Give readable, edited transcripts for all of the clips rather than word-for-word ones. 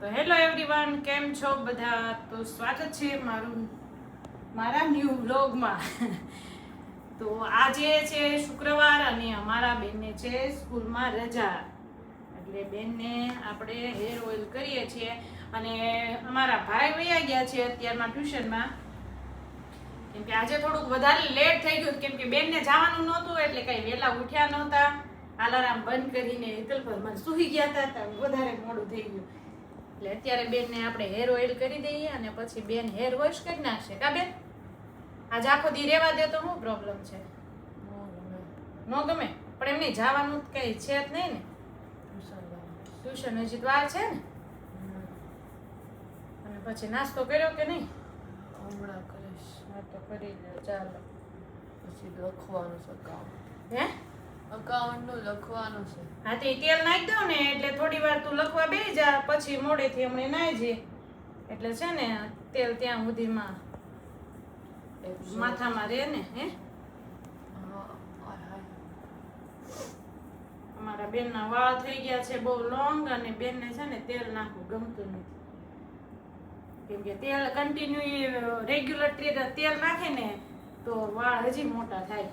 તો hello everyone, કેમ છો બધા? તો સ્વાગત છે મારા ન્યૂ વ્લોગમાં. તો આજે છે શુક્રવાર અને અમારા બેનને છે સ્કૂલમાં રજા, એટલે બેનને આપણે હેર ઓઇલ કરીએ છીએ. અને અમારા ભાઈ વયા ગયા છે અત્યારમાં ટ્યુશનમાં, કેમ કે આજે થોડુંક વધારે લેટ થઈ ગયું, કેમ કે બેનને જવાનું નહોતું એટલે કઈ વહેલા ઉઠ્યા નહોતા. અલાર્મ બંધ કરીને હિતલ પર મને સૂઈ ગયા હતા, વધારે મોડું થઈ ગયું. એટલે અત્યારે બેનને આપણે હેર ઓઇલ કરી દઈએ અને પછી બેન હેર વોશ કરી નાખશે. કા બેન, આજ આખો દી રહેવા દે તો શું પ્રોબ્લેમ છે? નો ગમે પણ એમને જવાનું કઈ છે જ નહીં ને, ટ્યુશન હજી તો વાર છે ને. અને પછી નાસ્તો કર્યો કે નહીં? હમણાં કરીશ. હા તો કરી લો, ચાલો. પછી લખવાનું છે અકાઉન્ટ. હે, અકાઉન્ટનું લખવાનું છે. હા તે તેલ નાખી દો ને એટલે થોડી વાર તું લખવા બેસી જા, પછી મોડેથી હમણાં નાઈ જઈએ એટલે છે ને તેલ ત્યાં સુધીમાં માથામાં રહે ને. હે, અમારા બેનના વાળ થઈ ગયા છે બહુ લોંગ, અને બેનને છે ને તેલ નાખવું ગમતું નથી, કેમ કે તેલ કન્ટિન્યુ રેગ્યુલર તેલ નાખે ને તો વાળ હજી મોટા થાય.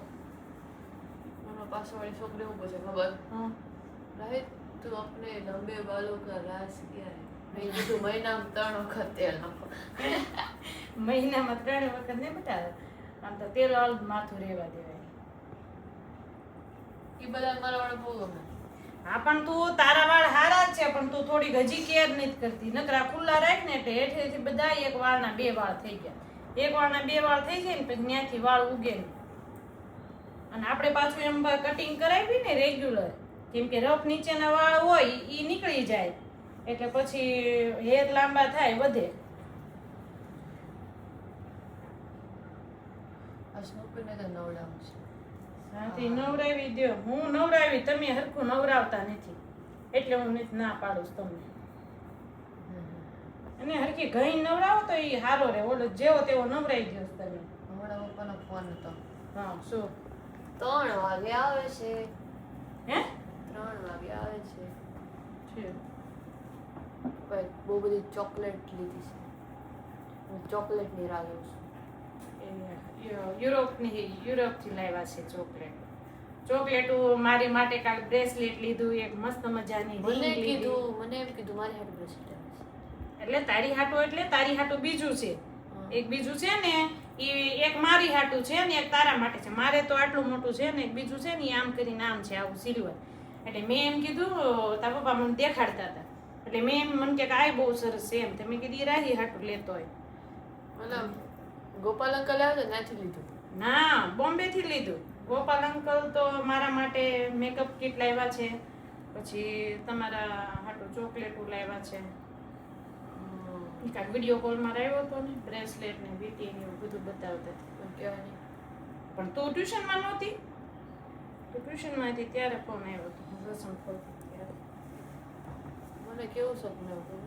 મારા પાછળવાળી છોકરી એવું પૂછે, ખબર રાહિત તું अपने लंबे बालों का राज क्या है? મેં કીધું મહિનામાં 3 વખત તેલ નાખો. મહિનામાં 3 વખત નહીં બતાવે, આમ તો તેલ વાળું માથું રહેવા દેવાય. એ બધા મારા વાળા બહુ ગમે. હા પણ તું, તારા વાળ હારા જ છે પણ તું થોડીક હજી કેર નથી કરતી. નકરા ખુલ્લા રાખ ને એટલે હેઠેથી બધા એક વાળના 2 વાળ થઈ ગયા. એક વાળના 2 વાળ થઈ જાય ને પછી ત્યાંથી વાળ ઉગે ને. અને આપણે પાછું એમ કટિંગ કરાવી ને રેગ્યુલર, કેમ કે રફ નીચેના વાળ હોય એ નીકળી જાય એટલે પછી હેર લાંબા થાય, વધે. આ સ્નૂપીને તો નવડાવું છે. હાથી નવરાવી દો. હું નવરાવી, તમે હરખું નવરાવતા નથી એટલે હું નથી ના પાડું છું તમને. અને હરખી ઘઈ નવરાવો તો એ સારો રહે. ઓલો જેવો તેવો નવરાવી દો તમે. હમણાં પપ્પાનો ફોન હતો. હા, શું? 3 વાગે આવે છે. હે, 3 વાગે આવે છે. છે ભાઈ બહુ બધી ચોકલેટ લીધી છે. હું ચોકલેટની રાહ જોઉં છું. યુરોપથી લાવ્યા છે ચોકલેટ. ચોકલેટ મારી માટે કાલ બ્રેસલેટ લીધું, એક મસ્ત મજાની ring મને લીધી. એમ કીધું મારી હાટુ બ્રેસલેટ આવે છે. એટલે તારી હાટું બીજું છે. એક બીજું છે ને ઈ એક મારી હાટું છે ને એક તારા માટે છે. મારે તો આટલું મોટું છે ને એક બીજું છે ને ઈ આમ કરીને આમ છે, આવું સિલ્વર. એટલે મેં એમ કીધું, તારા પપ્પા મને દેખાડતા હતા એટલે મેં એમ મને કે આ બહુ સરસ છે એમ. તમે કીધી રાહી હાટું લેતો હોય. મને ગોપાલ અંકલ આવે છે ત્યાંથી લીધું. ના, બોમ્બે થી લીધું. ગોપાલ અંકલ તો મારા માટે મેકઅપ કીટ લાવ્યા છે, પછી તમારા હાટું ચોકલેટો લાવ્યા છે. કાંઈક વિડીયો કોલમાં આવ્યો હતો ને, બ્રેસલેટ ને વીટી ને એવું બધું બતાવતા હતા. પણ કહેવાય નહીં. પણ તું ટ્યુશનમાં નહોતી? તું ટ્યુશનમાં હતી ત્યારે ફોન આવ્યો હતો, હું રસમ ખોલતી ત્યારે. મને કેવું સપનું હતું,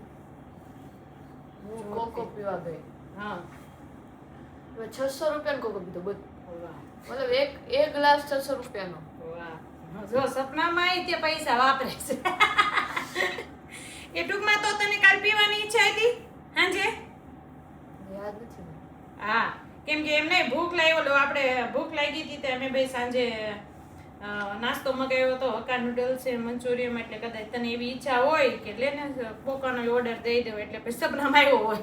હું કોકો પીવા ગઈ. હા, મેં 600 રૂપિયાનો કોકો પીધો. બધું વાહ મતલબ એક ગ્લાસ 600 રૂપિયાનો. વાહ. જો સપનામાં આવી તે પૈસા વાપરે છે. એ ટૂંકમાં તો તને કાલ પીવાની ઈચ્છા હતી હાંજે? યાદ નથી મને. હા, કેમ કે એમને ભૂખ લાગ્યો, આપણે ભૂખ લાગી હતી તો અમે ભાઈ સાંજે નાસ્તો મગાવ્યો હતો, હક્કા નૂડલ્સ છે મંચુરિયમ. એટલે કદાચ તને એવી ઈચ્છા હોય કે લે ને પોકાનો ઓર્ડર દઈ દો એટલે પછી સપનામાં આવ્યો હોય.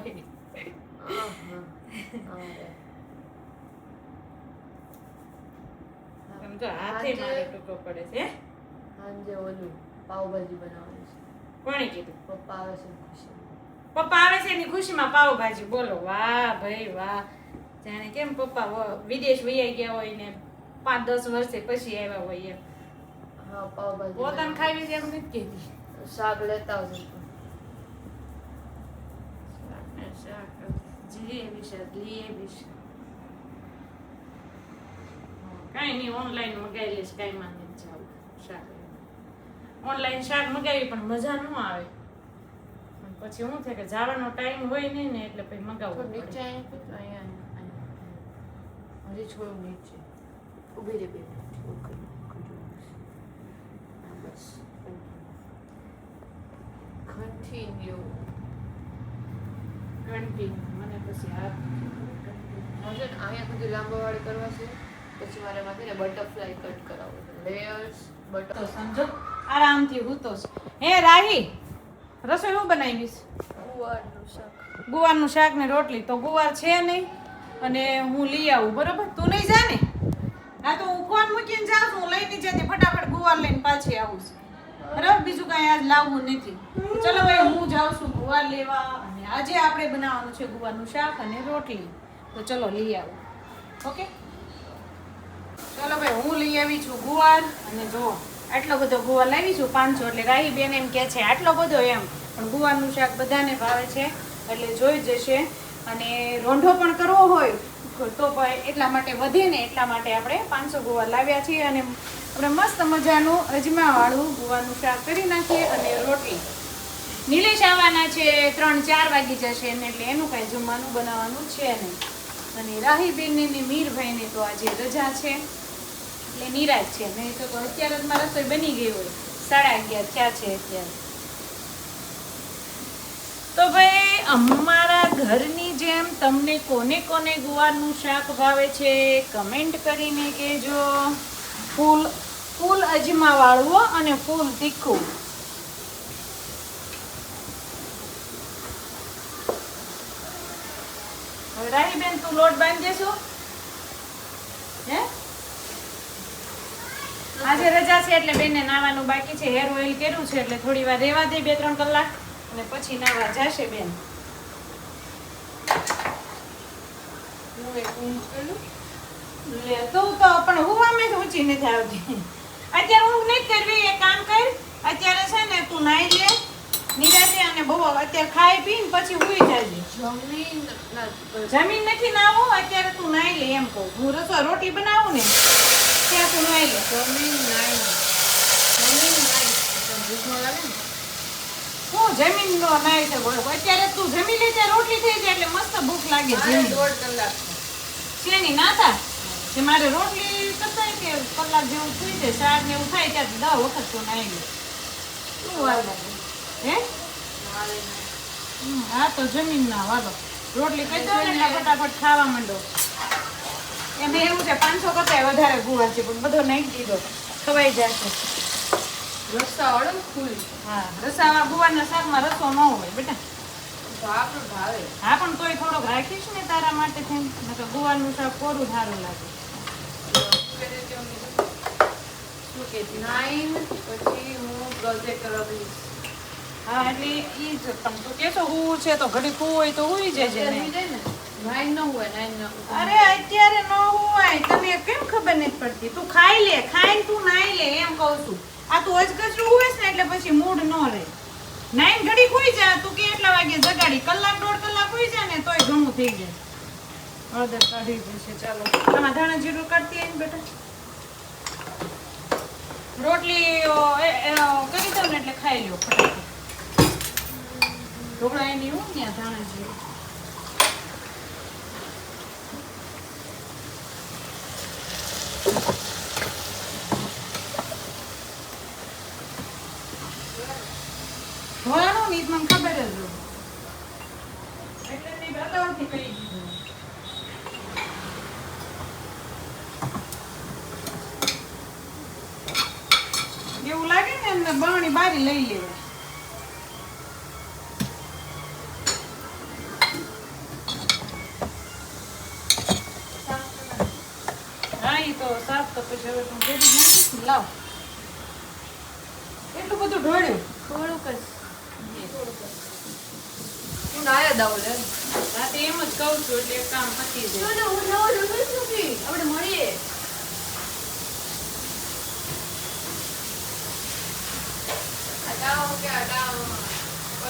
સમજો, હાથે મારે ટૂંકો પડે છે. સાંજે ઓલું પાવભાજી બનાવવાની છે. કોણે કીધું? પપ્પા આવે છે ખુશી. પપ્પા આવે છે એની ખુશીમાં પાવભાજી. બોલો, વાહ ભાઈ વાહ. જાણે કેમ પપ્પા વિદેશ વૈયા ગયા હોય ને 5-10 વર્ષે પછી આવ્યા હોય એમ. હા, પાવભાજી પોતાને ખાવી છે એમ નથી કહેતી. શાક લેતા આવજો. કઈ નહીં, ઓનલાઈન મગાવી લઈશ, કઈ માં નથી જાવું શાક. ઓનલાઈન શાક મગાવી પણ મજા ન આવે. પછી શું થાય કે જવાનો ટાઈમ હોય નહીં ને એટલે પછી મગાવવું નીચે પડે. અહીંયા હજી થોડું નીચે ઊભી રહે 2 મિનિટ. બસ continue. 20 મને પછી હાથ હવે અહીંયા સુધી લાંબા વાળ કરવા છે, પછી મારે એમાંથી ને બટરફ્લાય કટ કરાવવો છે, લેયર્સ તો બટર. સમજો આરામથી હું તો હે રાહી રસોઈ હું બનાવીશ? ગુવારનું શાક. ગુવારનું શાક ને રોટલી. તો ગુવાર છે નહીં અને હું લઈ આવું, બરોબર? તું નહીં જા ને? હા તો હું ફોન મૂકીને જાઉં છું, હું લઈને જતી ફટાફટ ગુવાર લઈને પાછી આવું છું, બરાબર? બીજું કાંઈ આજ લાવવું નથી. ચલો ભાઈ હું જાઉં છું ગુવાર લેવા, અને આજે આપણે બનાવવાનું છે ગુવારનું શાક અને રોટલી. તો ચલો લઈ આવું. ઓકે ચલો ભાઈ હું લઈ આવી છું ગુવાર, અને જો આટલો બધો ગુવાર લાવી છું 500. એટલે રાહી બેન એમ કહે છે આટલો બધો એમ, પણ ગુવારનું શાક બધાને ભાવે છે એટલે જોઈ જશે. અને રોંઢો પણ કરવો હોય તો ભાઈ એટલા માટે વધે ને એટલા માટે આપણે 500 ગુવાર લાવ્યા છીએ, અને આપણે મસ્ત મજાનું અજમાવાળું ગુવારનું શાક કરી નાખીએ. અને રોટલી નિલેશ આવવાના છે 3-4 વાગી જશે ને, એટલે એનું કાંઈ જમવાનું બનાવવાનું છે નહીં. અને રાહીબેનને ને મીરભાઈને તો આજે રજા છે એટલે નિરાશ છે, નહીં તો અત્યારે જ મારી રસોઈ બની ગઈ હોય. 11:30 થયા છે અત્યારે. તો ભાઈ અમારા ઘરની જેમ તમને કોને કોને ગુવારનું શાક ભાવે છે કમેન્ટ કરીને કહેજો. ફૂલ અજમાવાળું અને ફૂલ તીખું. હવે રાહીબેન તું લોટ બાંધી દેશો? હે આજે રજા છે એટલે બેનને નાવાનું બાકી છે, હેર ઓઇલ કર્યું છે એટલે થોડી વાર રહેવા દે 2-3 કલાક, અને પછી નાવા જશે બેન. હું એક ઊંઘ કરું. લે તું તો પણ હું અમે ઊંચી નથી આવતી. અત્યારે ઊંઘ નહીં કરવી, એક કામ કર, અત્યારે છે ને તું નાઈ લે નિરાતે, અને બહુ અત્યારે ખાઈ પીને પછી હુઈ જાજે. જમીન નથી નાવું, અત્યારે તું નાઈ લે એમ કહું. હું રોટી બનાવું ને ત્યાં તું નાઈ લે. જમીન નાઈ ભૂખ ન લાગે ને. હું જમીન નો નાઈ છે બોલો. અત્યારે તું જમી લે ત્યાં રોટલી થઈ જાય એટલે મસ્ત ભૂખ લાગે. મારે 1.5 કલાક શેની નાતા જે મારે રોટલી કરતા કે કલાક જેવું થઈ જાય, શાક ને એવું થાય ત્યાં 10 વખત તું નાઈ લે. શું વાર લાગે? હે હા તો જમીન ના વાલો રોટલી કહી દો ને ફટાફટ ખાવા માંડો. એમ એવું છે 500 કરતા વધારે ગુવાર છે, પણ બધો નાખી દીધો ખવાઈ જશે. રસ્સાવાળો ફૂલ. હા રસાવા ગુવારના શાકમાં રસો ન હોય બેટા. તો આપણું ભાવે. હા પણ તોય થોડોક રાખીશ ને તારા માટે થઈને, નકર ગુવારનું શાક કોરું સારું લાગે. શું કહેતી? 9 પછી હું પ્રોજેક્ટ કરવા જઈશ. હા એટલે ઈ જ પણ તું કેસો હું છે તો ઘડી કું હોય તો હુઈ જજે ને. 9 ન હોય 9 ન. અરે અત્યારે ન હોય, તને કેમ ખબર નથી પડતી? તું ખાઈ લે, ખાઈને તું નાઈ લે એમ કહું છું. આ તું અજગજરું હોય ને એટલે પછી મૂડ ન રહે. 9 ઘડી ખોઈ જા, તું કેટલા વાગે જગાડી? કલાક 1.5 કલાક ખોઈ જા ને તોય ઘણું થઈ જાય. હળદર કાઢી જશે. ચાલો આમાં ધાણા જીરું કાઢતી આવીને બેટા. રોટલી કરી દઉં ને એટલે ખાઈ લ્યો ફટાફટ. ઢોકળા એની હું ત્યાં ધાણા જીરું. ધોવાનું નહીં મને ખબર જ હોય. એટલે મેં અગાઉથી કહી દીધું. એવું લાગે ને એમને બરણી બારી લઈ લેવાય. હા એ તો સાફ તો પછી હવે તું ભેગી નાખીશ ને લાવ. એટલું બધું ઢોળ્યું. થોડુંક જ. હું નાયા દાવ લે. હા તો એમ જ કહું છું એટલે એક કામ પતી જાય. હું નવો લગન નથી. આપણે મળીએ. હટાવો કે હટાવો.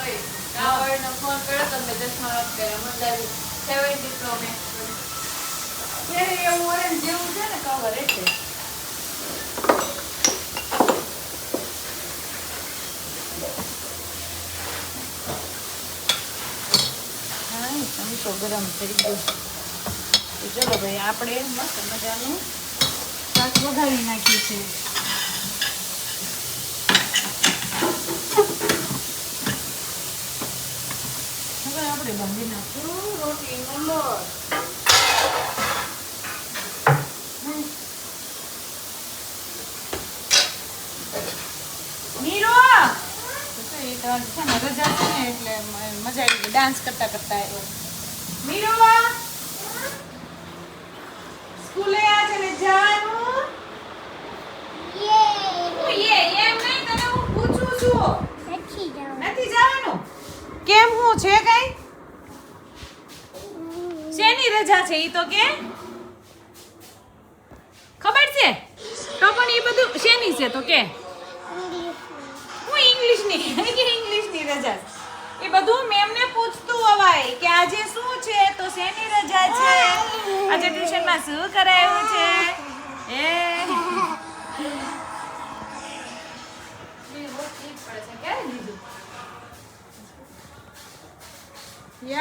ઓય, ટાવરનો ફોન કર્યો તમને 10 વાત કર્યા. મને લાગ્યું 70 Pro Max. ત્યારે એવું ઓરેન્જ જેવું છે ને કવર એટલે. તો ગરમ થઈ ગયું. તો ચલો ભાઈ આપણે મસ્ત મજાનું શાક વઘારી નાખ્યું છે. હવે આપણે બાંધી નાખશું રોટલીનો લોટ. મીરો એ તો છે ને રજા છે ને એટલે મજા આવી ગઈ ડાન્સ કરતા કરતા આવ્યો. મીરો સ્કૂલે આજે ને જવાનું? એમ નહીં, તને હું પૂછું છું. નથી જવાનું? કેમ હું છે કઈ? શેની રજા છે ઈ તો કે? ખબર છે તો પણ ઈ બધું શેની છે તો કે? હું ઇંગ્લિશની રજા એ બધું મેમને પૂછતું હવાય કે આજે શું છે તો શેની રજા છે, આજે ટ્યુશનમાં શું કરાયું છે. એ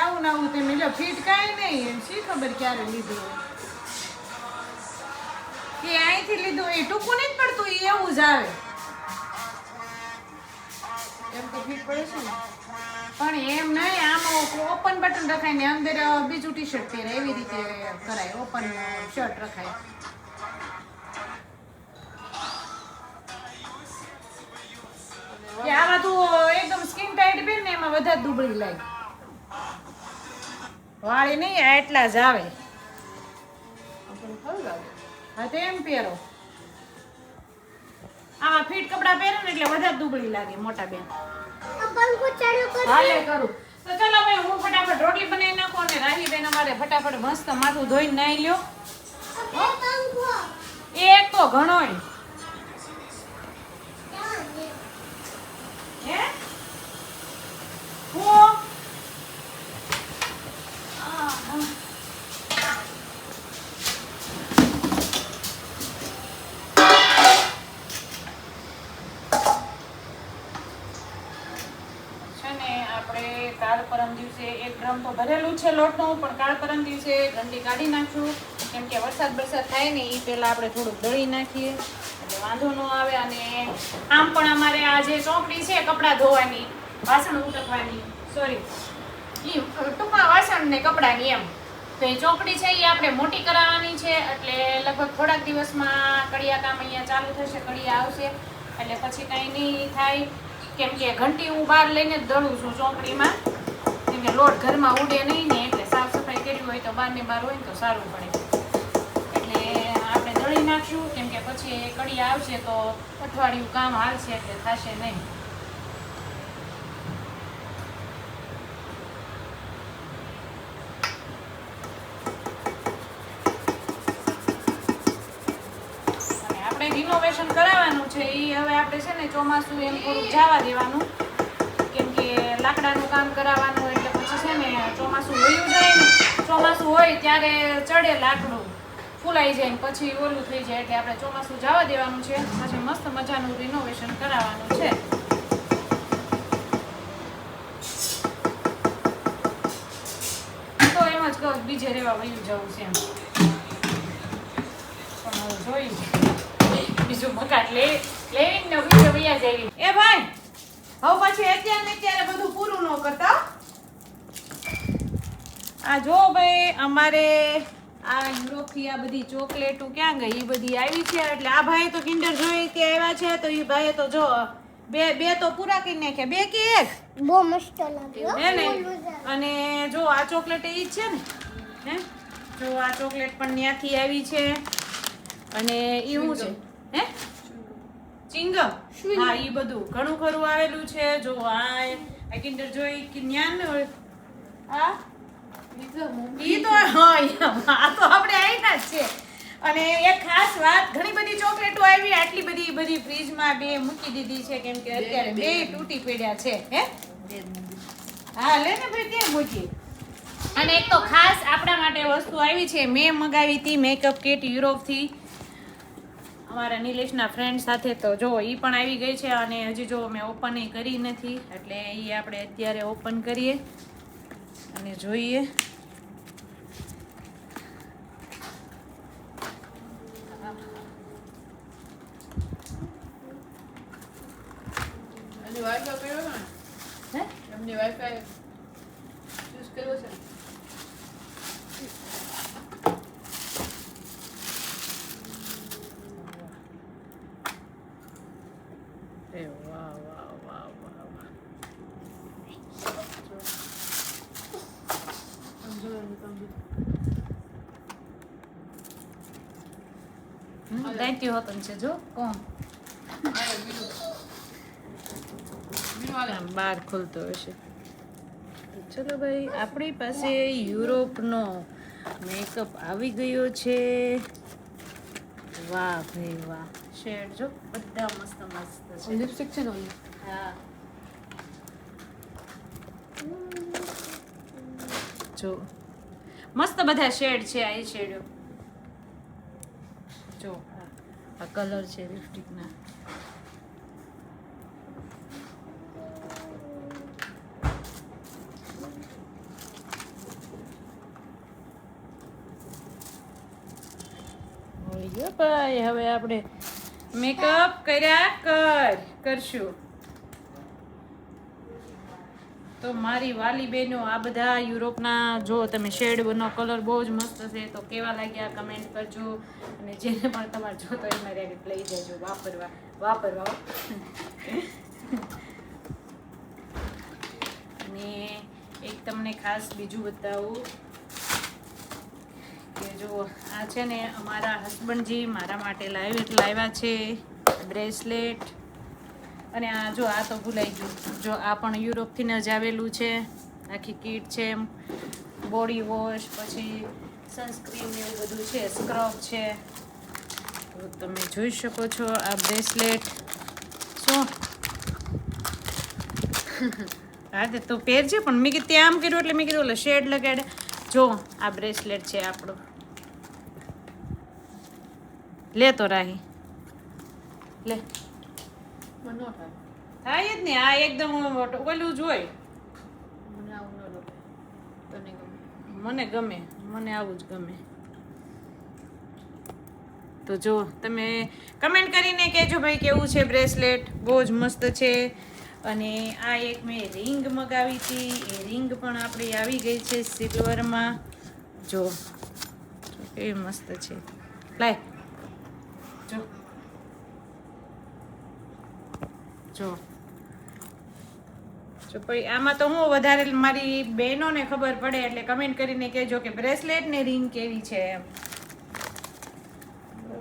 આવું ના આવું તે મિલો ફીટ કાંઈ નહીં, શી ખબર ક્યારે લીધું કે અહીંથી લીધું એ ટૂંકું નહીં પડતું એ એવું જ આવે એમ તો ફીટ પડે છે ને. પણ એમ નહીં, આમાં ઓપન બટન રખાય ને અંદર બીજું ટી શર્ટ પહેરે એવી રીતે કરાય, ઓપન શર્ટ રખાય. કે આમાં તું એકદમ સ્કિન ટાઈટ પહેર ને એમાં વધારે દુબળી લાગે. વાળી નહીં એટલા જ આવે. આપણને સારું લાગે. હા તો એમ પહેરો. આમાં ફિટ કપડાં પહેરે ને એટલે વધારે દુબળી લાગે મોટા બેન. હાલે કરું તો ચાલો ભાઈ હું ફટાફટ રોટલી બનાવી નાખું અને રાહી બેન અમારે ફટાફટ મસ્ત માથું ધોઈને નાહી લ્યો. એક તો ઘણોય હે હું કાલ પરમ દિવસે એક ડ્રમ તો ભરેલું છે લોટનું, પણ કાલ પરમ દિવસે ગંડી કાઢી નાખશું કેમ કે વરસાદ થાય ને એ પહેલા આપણે થોડુંક દળી નાખીએ એટલે વાંધો ન આવે. અને આમ પણ અમારે આ જે ચોપડી છે કપડાં ધોવાની, વાસણ ઉટકવાની, સોરી એ ટૂંકમાં વાસણ ને કપડાની એમ, તો એ ચોપડી છે એ આપણે મોટી કરાવવાની છે એટલે લગભગ થોડાક દિવસમાં કડિયા કામ અહીંયા ચાલુ થશે, કડિયા આવશે એટલે પછી કાંઈ નહીં થાય. કેમ કે ઘંટી હું બહાર લઈને જ દળું છું ચોપડીમાં, કેમ કે લોટ ઘરમાં ઉડે નહીં ને એટલે સાફ સફાઈ કરી હોય તો બહાર ને બહાર હોય ને તો સારું પડે એટલે આપણે દળી નાખશું. કેમ કે પછી કડિયા આવશે તો અઠવાડિયું કામ હાલશે એટલે થશે નહીં. રિનોવેશન કરાવવાનું છે એ હવે આપણે છે ને ચોમાસું એમ થોડુંક જવા દેવાનું, કેમ કે લાકડાનું કામ કરાવવાનું એટલે પછી છે ને ચોમાસું વયું જાય ને, ચોમાસું હોય ત્યારે ચડે લાકડું ફૂલાઈ જાય ને પછી ઓલું થઈ જાય એટલે આપણે ચોમાસું જવા દેવાનું છે, પછી મસ્ત મજાનું રિનોવેશન કરાવવાનું છે. તો એમ જ કહું બીજે રહેવા વયું જવું છે એમ, પણ જોઈ બીજું મકાન લેવીને બીજો વૈયા જઈ. એ ભાઈ હવે પછી અત્યારે ને ત્યારે બધું પૂરું ન કરતા. આ જો ભાઈ અમારે આ યુરોપથી આ બધી ચોકલેટો ક્યાં ગઈ એ બધી આવી છે એટલે આ ભાઈ તો કિન્ડર જોઈ તે આવ્યા છે તો એ ભાઈએ તો જો બે તો પૂરા કરી નાખ્યા, બે કે એક બહુ મસ્ત લાગ્યો હે ને. અને જો આ ચોકલેટ એ જ છે ને હે, જો આ ચોકલેટ પણ ત્યાંથી આવી છે અને એ શું છે હે ચિંગમ, હા ઈ બધું ઘણું ખરું આવેલું છે. જો આ કિન્ડર જોઈ કે ન્યાન આ ઈ તો હા આ તો આપણે આઈના જ છે. અને એક ખાસ વાત, ઘણી બધી ચોકલેટો આવી, આટલી બધી ફ્રીજમાં બે મૂકી દીધી છે કેમ કે અત્યારે બે તૂટી પડ્યા છે હે. હા લે ને ભાઈ ત્યાં મૂકી. અને એક તો ખાસ આપણા માટે વસ્તુ આવી છે, મેં મગાવી હતી મેકઅપ કિટ યુરોપથી અમારા નિલેશના ફ્રેન્ડ સાથે, તો જો એ પણ આવી ગઈ છે અને હજી જો મેં ઓપન કરી નથી એટલે એ આપણે અત્યારે ઓપન કરીએ અને જોઈએ. વાઈફાઈ કર્યો ને હે એમની વાઈફાઈ લાઈટી હોતન છે જો કોણ બહાર ખુલતો હશે. ચલો ભાઈ, આપણી પાસે યુરોપનો મેકઅપ આવી ગયો છે. વાહ ભાઈ વાહ, શેડ જો બધા મસ્ત મસ્ત છે. લિપસ્ટિક છે ને હા જો મસ્ત બધા શેડ છે. આ શેડો જો, આ કલર છે લિપસ્ટિકના. ભાઈ હવે આપણે મેકઅપ કરશું. તો મારી વાલી બહેનો, આ બધા યુરોપના જો તમે શેડનો કલર બહુ જ મસ્ત છે. તો કેવા લાગ્યા કમેન્ટ કરજો. અને જેને પણ તમારે જોતો હોય મારે લઈ જજો વાપરવા. અને એક તમને ખાસ બીજું બતાવું કે જો આ છે ને અમારા હસબન્ડજી મારા માટે લાવ્યા છે બ્રેસલેટ. અને આ જો આ તો ભૂલાઈ ગયું, જો આ પણ યુરોપથી જ આવેલું છે. આખી કીટ છે, બોડી વોશ, પછી સનસ્ક્રીન ને એવું બધું છે, સ્ક્રબ છે. તો તમે જોઈ શકો છો આ બ્રેસલેટ. શું હા તે તો પહેરજે, પણ મેં કીધું ત્યાં આમ કર્યું એટલે મેં કીધું ઓલો શેડ લગાડે. જો આ બ્રેસલેટ છે આપણું. લે તો રાહી લે. થાય જ ને, આ એકદમ ઓલું જ હોય. મને ગમે, મને આવું જ ગમે. તો જો તમે કમેન્ટ કરીને કહેજો ભાઈ કેવું છે બ્રેસલેટ. બહુ જ મસ્ત છે. અને આ એક મેં રિંગ મગાવી હતી, એ રિંગ પણ આપણી આવી ગઈ છે સિલ્વરમાં. જો કેવી મસ્ત છે. લાય જો જો ભાઈ, આમાં તો હું વધારે મારી બહેનોને ખબર પડે એટલે કમેન્ટ કરીને કહેજો કે બ્રેસલેટ ને રિંગ કેવી છે એમ.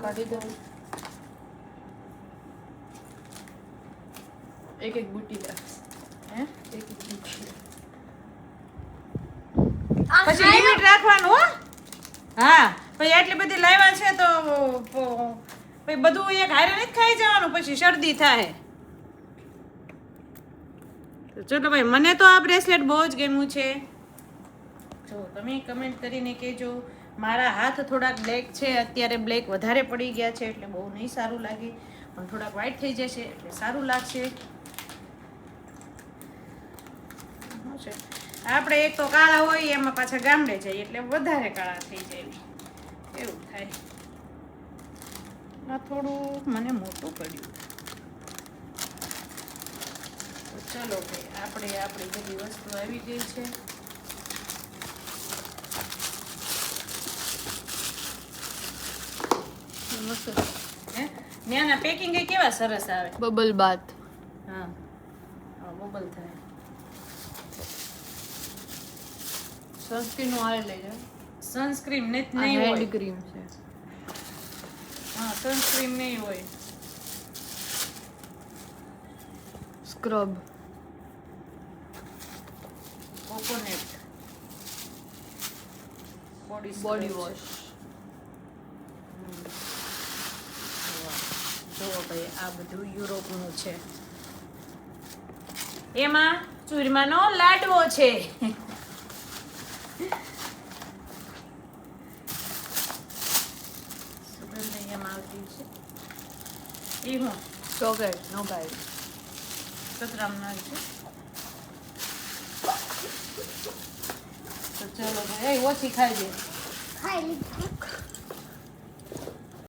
કાઢી દો. એક બુટી હે એક બુટી. પછી લિમિટ રાખવાનું હો. હા પછી આટલી બધી લાવ્યા છે તો પછી બધું એક હારે નથી ખાઈ જવાનું, પછી શરદી થાય. તો ચલો ભાઈ, મને તો આ બ્રેસલેટ બહુ જ ગમ્યું છે. જો તમે કમેન્ટ કરીને કહેજો. મારા હાથ થોડાક બ્લેક છે અત્યારે, બ્લેક વધારે પડી ગયા છે એટલે બહુ નહીં સારું લાગે, પણ થોડાક વ્હાઈટ થઈ જશે એટલે સારું લાગશે. આપણે એક તો કાળા હોય એમાં પાછા ગામડે જઈએ એટલે વધારે કાળા થઈ જાય એવું થાય. આ થોડું મને મોટું પડ્યું. તો ચલો ભાઈ, આપણી બધી વસ્તુ આવી ગઈ છે. ત્યાંના પેકિંગ કેવા સરસ આવે. બબલ બાથ. હા બબલ થાય. સનસ્ક્રીન નું આલે લઈ જાય. સનસ્ક્રીન નહીં હેન્ડ હોય. ક્રીમ છે. હા સનસ્ક્રીન નહીં હોય. સ્ક્રબ. Coconut body wash. જુઓ ભાઈ, આ બધું યુરોપનું છે. એમાં ચૂરમાનો લાડવો છે. સુગંધ એમાં આવતી છે. એ હું ચોકલેટ નો ગાઈડ. કતરામ નાખજો. તો ચલો ભાઈ, ઓછી ખાઈ દે.